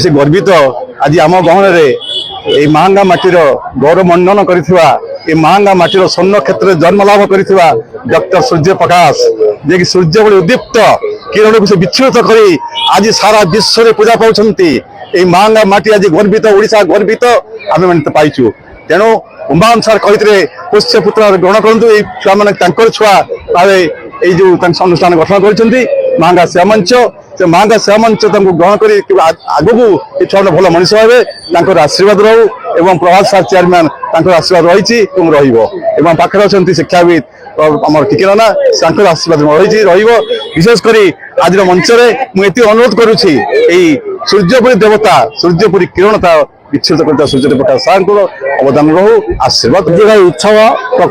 से गर्वित आज आम गहन महांगा माटीर गौरव मंडन कर महांगा माटीर स्वर्ण क्षेत्र में जन्म लाभ कर डॉक्टर सूर्य प्रकाश जे कि सूर्य भली उदीप्त किरण को से विच्छिन्न कर आज सारा विश्व में पूजा पाँच महांगा माटी आज गर्वित ओडिशा गर्वित आम मैंने पाइचु तेणु उमान सार कहते पुष्य पुत्र ग्रहण करूँ छुआ मैंने छुआ भाव जो अनुष्ठान गठन कर महांगा सेवा मंच से महांगा सेवा मंच ग्रहण कर आग को छुआ भल मनीष हे आशीर्वाद रहू एवं प्रभात सार चेयरमैन आशीर्वाद रही पाखे अच्छा शिक्षाविद आम टिकेना आशीर्वाद रही विशेषकर आज मंच मुझे अनुरोध करुच्ची सूर्यपुरी देवता सूर्यपुरी किरणता विच्छेद करता सूर्य प्रकाश सार अवदान रहू आशीर्वाद उत्सव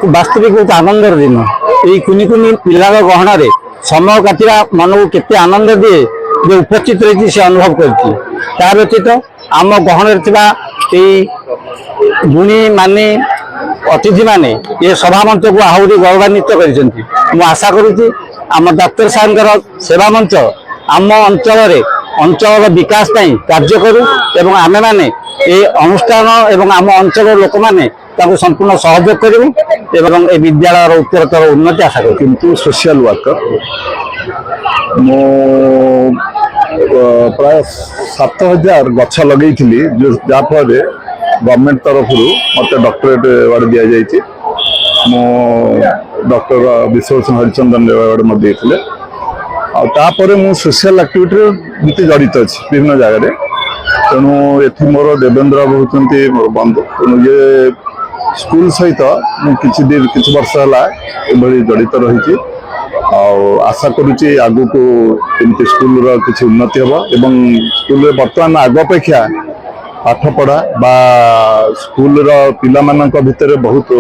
वास्तविक बहुत आनंदर दिन ये कुनि कुनि पिलार गहन समय काटा मन को केते आनंद दिए जो उपस्थित रही से अनुभव कर व्यतीत आम गहन गुणी माने अतिथि माने ये सभा मंच को आहरी गौरवान्वित कर आशा करुच्ची आम डाक्तर साहब सेवा मंच आम अंचल विकास कार्य करू एवं आमे माने ये अनुष्ठान एवं आम अंचल लोक मैंने संपूर्ण सहयोग करूँ ए विद्यालय उत्तरतर उन्नति आशा करूँ। किंतु सोशल वर्कर मो प्राय 7000 गछ लगे जहाँफल गवर्नमेंट तरफ मत डॉक्टरेट अवार्ड दि जाए मो डॉक्टर विश्वभूषण हरिचंदन अवार्ड मत देते आपर मु सोशल एक्टिविटी जड़ित अच्छी विभिन्न जगह तेणु ये मोर देवेंद्र होती मोर बंधु तेणु ये स्कूल सहित किछि वर्ष है जड़ित रही आशा करुच्ची आगु को एमती स्कूल किसी उन्नति हम एवं स्कूल बर्तमान आग अपेक्षा पाठपढ़ा बा स्कूल पिला भितर बहुत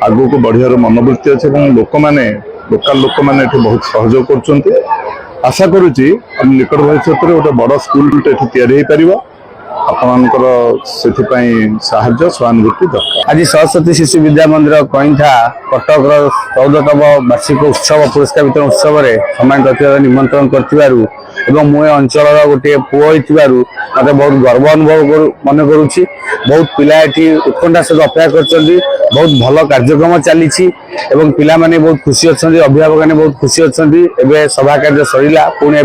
आगु को बढ़िया मनोवृत्ति अच्छे लोक मैंने लोकल लोक मैंने बहुत सहयोग कर आशा करुच्ची निकट भविष्य में गोटे बड़ स्कूल या साहाय्य सहानुभूति दरकार। आज सरस्वती शिशु विद्या मंदिर कईठा कटक 14तम वार्षिक उत्सव पुरस्कार वितरण उत्सव में सम्मानित अतिथि निमंत्रण कर मुझे अंचल गोटे पुओ मत बहुत गर्व अनुभव मन करुच्ची बहुत पिला उत्कंठा सहित अपेक्षा कर बहुत भल कार्यक्रम चली पिला माने बहुत खुशी अच्छा अभिभावक मैंने बहुत खुशी अच्छा सभा कार्य सरला पुणी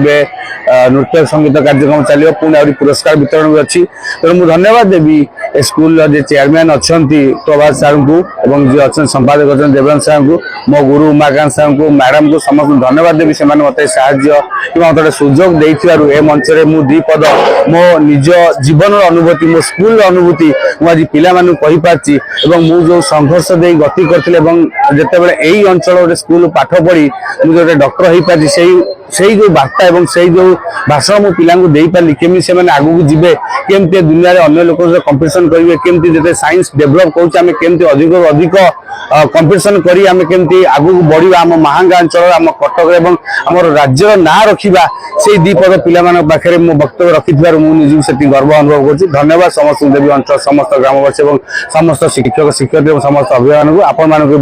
नृत्य संगीत कार्यक्रम चलो पुणी आ पुरस्कार वितरण भी अच्छी तेणु मुझे धन्यवाद देवी स्कूल चेयरमैन अच्छा प्रभात सार को जी अच्छा संपादक अच्छा देवेंद्र सार को मो गुरु उमाकांत सार को मैडम को समस्त धन्यवाद देवी से मत साहय मत सुजोग दे मंच में दी पद मो निज जीवन अनुभूति मो स्कूल अनुभूति मुझे पिला कही पार्ची मु जो संघर्ष दे गति करते जितेबाला यही अंचल स्कूल पाठ पढ़ी मुझे डॉक्टर हो पार्टी से जो वार्ता और से जो भाषण मु पिला दे पारि केमी से आगू जीवे केमती दुनिया में अन्य लोक कंपटीशन करेंगे केमती जिते साइंस डेभलप करें केमती अधिक अधिक कंपटीशन करी आम केमती आगू बढ़ा आम महांगा अंचल आम कटक एवं आम राज्यर ना रखा से दीपद पिला पाखे मो वक्तव्य रखि मुझे से गर्व अनुभव कर धन्यवाद समस्त देवी अंचल समस्त ग्रामवासी और समस्त शिक्षक शिक्षयित्री समस्त अभिभावक को आपण